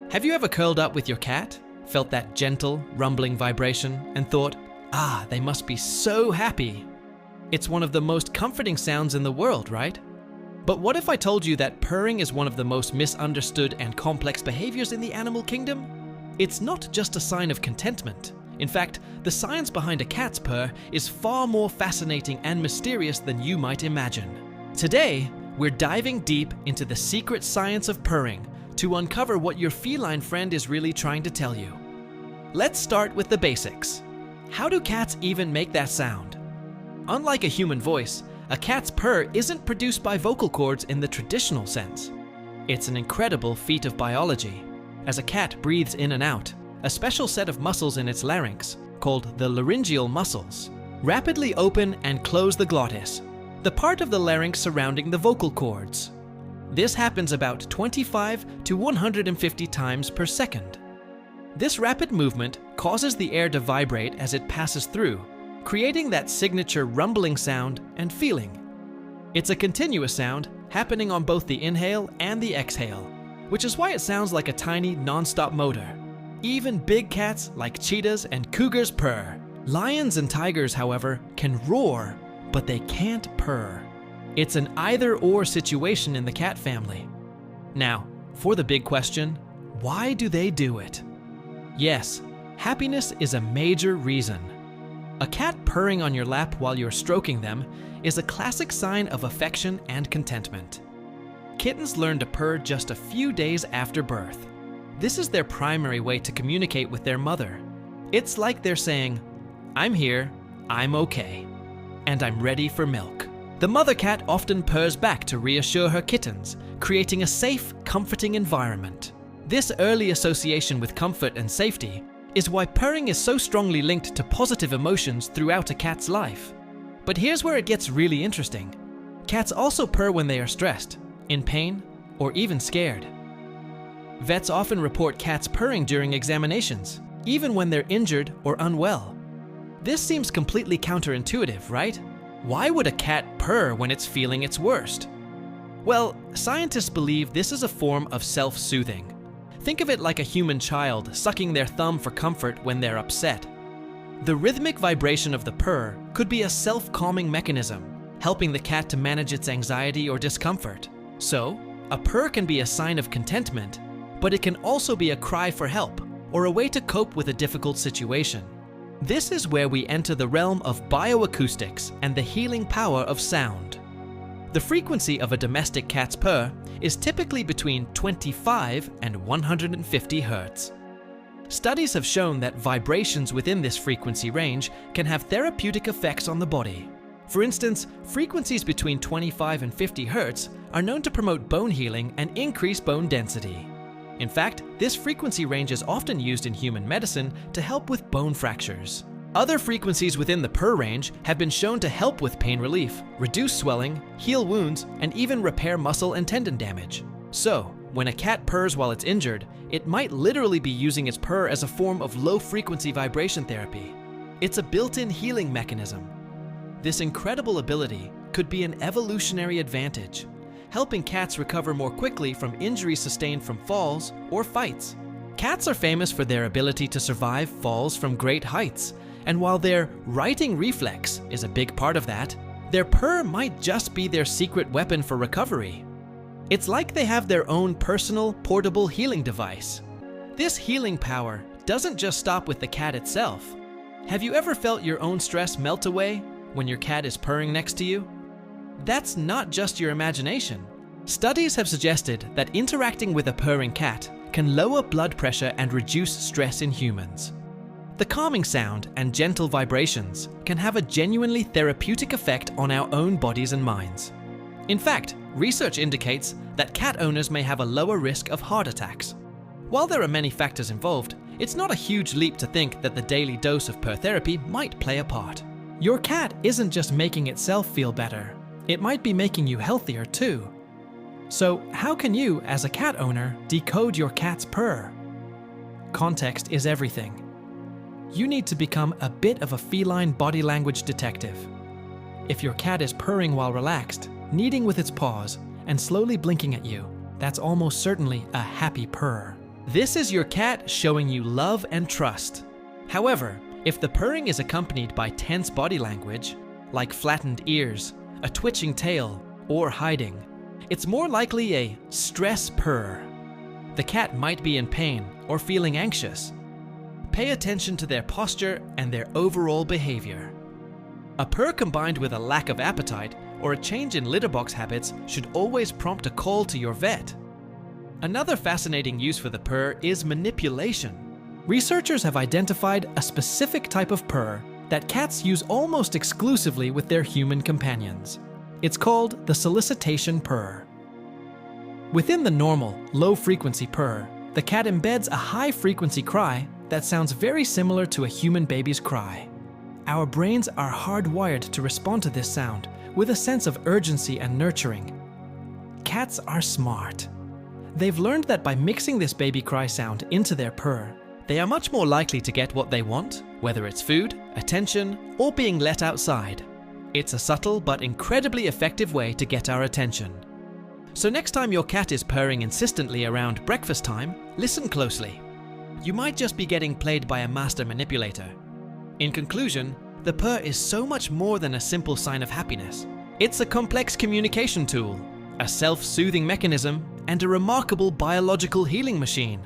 Have you ever curled up with your cat, felt that gentle, rumbling vibration, and thought, they must be so happy? It's one of the most comforting sounds in the world, right? But what if I told you that purring is one of the most misunderstood and complex behaviors in the animal kingdom? It's not just a sign of contentment. In fact, the science behind a cat's purr is far more fascinating and mysterious than you might imagine. Today, we're diving deep into the secret science of purring to uncover what your feline friend is really trying to tell you. Let's start with the basics. How do cats even make that sound? Unlike a human voice, a cat's purr isn't produced by vocal cords in the traditional sense. It's an incredible feat of biology. As a cat breathes in and out, a special set of muscles in its larynx, called the laryngeal muscles, rapidly open and close the glottis, the part of the larynx surrounding the vocal cords. This happens about 25 to 150 times per second. This rapid movement causes the air to vibrate as it passes through, creating that signature rumbling sound and feeling. It's a continuous sound happening on both the inhale and the exhale, which is why it sounds like a tiny non-stop motor. Even big cats like cheetahs and cougars purr. Lions and tigers, however, can roar, but they can't purr. It's an either-or situation in the cat family. Now, for the big question, why do they do it? Yes, happiness is a major reason. A cat purring on your lap while you're stroking them is a classic sign of affection and contentment. Kittens learn to purr just a few days after birth. This is their primary way to communicate with their mother. It's like they're saying, "I'm here, I'm okay, and I'm ready for milk." The mother cat often purrs back to reassure her kittens, creating a safe, comforting environment. This early association with comfort and safety is why purring is so strongly linked to positive emotions throughout a cat's life. But here's where it gets really interesting. Cats also purr when they are stressed, in pain, or even scared. Vets often report cats purring during examinations, even when they're injured or unwell. This seems completely counterintuitive, right? Why would a cat purr when it's feeling its worst? Well, scientists believe this is a form of self-soothing. Think of it like a human child sucking their thumb for comfort when they're upset. The rhythmic vibration of the purr could be a self-calming mechanism, helping the cat to manage its anxiety or discomfort. So, a purr can be a sign of contentment, but it can also be a cry for help or a way to cope with a difficult situation. This is where we enter the realm of bioacoustics and the healing power of sound. The frequency of a domestic cat's purr is typically between 25 and 150 Hz. Studies have shown that vibrations within this frequency range can have therapeutic effects on the body. For instance, frequencies between 25 and 50 Hz are known to promote bone healing and increase bone density. In fact, this frequency range is often used in human medicine to help with bone fractures. Other frequencies within the purr range have been shown to help with pain relief, reduce swelling, heal wounds, and even repair muscle and tendon damage. So, when a cat purrs while it's injured, it might literally be using its purr as a form of low-frequency vibration therapy. It's a built-in healing mechanism. This incredible ability could be an evolutionary advantage, helping cats recover more quickly from injuries sustained from falls or fights. Cats are famous for their ability to survive falls from great heights, and while their righting reflex is a big part of that, their purr might just be their secret weapon for recovery. It's like they have their own personal, portable healing device. This healing power doesn't just stop with the cat itself. Have you ever felt your own stress melt away when your cat is purring next to you? That's not just your imagination. Studies have suggested that interacting with a purring cat can lower blood pressure and reduce stress in humans. The calming sound and gentle vibrations can have a genuinely therapeutic effect on our own bodies and minds. In fact, research indicates that cat owners may have a lower risk of heart attacks. While there are many factors involved, it's not a huge leap to think that the daily dose of purr therapy might play a part. Your cat isn't just making itself feel better, it might be making you healthier too. So how can you, as a cat owner, decode your cat's purr? Context is everything. You need to become a bit of a feline body language detective. If your cat is purring while relaxed, kneading with its paws, and slowly blinking at you, that's almost certainly a happy purr. This is your cat showing you love and trust. However, if the purring is accompanied by tense body language, like flattened ears, a twitching tail, or hiding, it's more likely a stress purr. The cat might be in pain or feeling anxious. Pay attention to their posture and their overall behavior. A purr combined with a lack of appetite or a change in litter box habits should always prompt a call to your vet. Another fascinating use for the purr is manipulation. Researchers have identified a specific type of purr that cats use almost exclusively with their human companions. It's called the solicitation purr. Within the normal, low-frequency purr, the cat embeds a high-frequency cry that sounds very similar to a human baby's cry. Our brains are hardwired to respond to this sound with a sense of urgency and nurturing. Cats are smart. They've learned that by mixing this baby cry sound into their purr, they are much more likely to get what they want, whether it's food, attention, or being let outside. It's a subtle but incredibly effective way to get our attention. So next time your cat is purring insistently around breakfast time, listen closely. You might just be getting played by a master manipulator. In conclusion, the purr is so much more than a simple sign of happiness. It's a complex communication tool, a self-soothing mechanism, and a remarkable biological healing machine.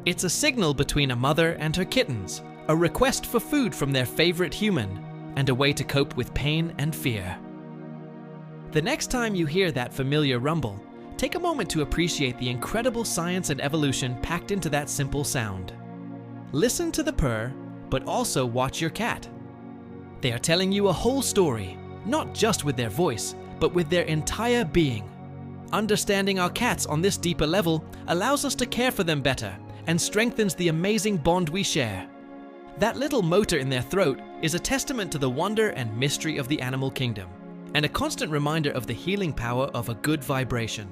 It's a signal between a mother and her kittens, a request for food from their favorite human, and a way to cope with pain and fear. The next time you hear that familiar rumble, take a moment to appreciate the incredible science and evolution packed into that simple sound. Listen to the purr, but also watch your cat. They are telling you a whole story, not just with their voice, but with their entire being. Understanding our cats on this deeper level allows us to care for them better and strengthens the amazing bond we share. That little motor in their throat is a testament to the wonder and mystery of the animal kingdom, and a constant reminder of the healing power of a good vibration.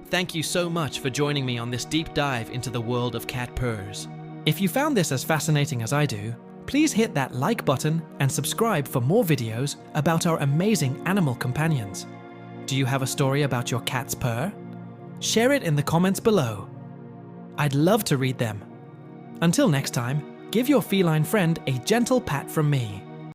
Thank you so much for joining me on this deep dive into the world of cat purrs. If you found this as fascinating as I do, please hit that like button and subscribe for more videos about our amazing animal companions. Do you have a story about your cat's purr? Share it in the comments below. I'd love to read them. Until next time, give your feline friend a gentle pat from me.